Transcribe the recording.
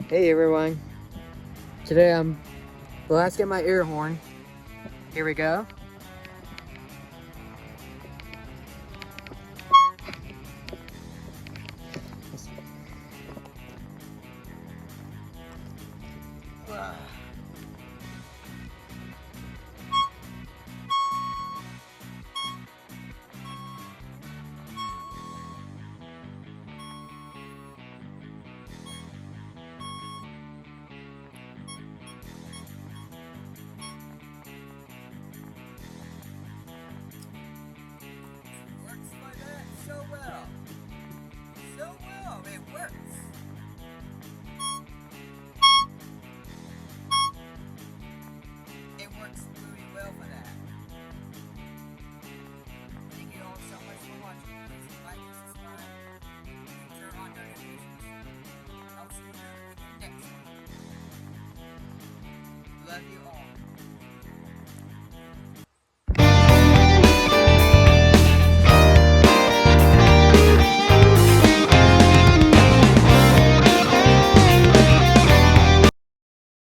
Hey everyone, today let's get my air horn. Here we go. Works like that so well. So well, it works. It works really well for that. Thank you all so much for watching. Please like and subscribe and turn on notifications. I'll see you in the next one. Love you all.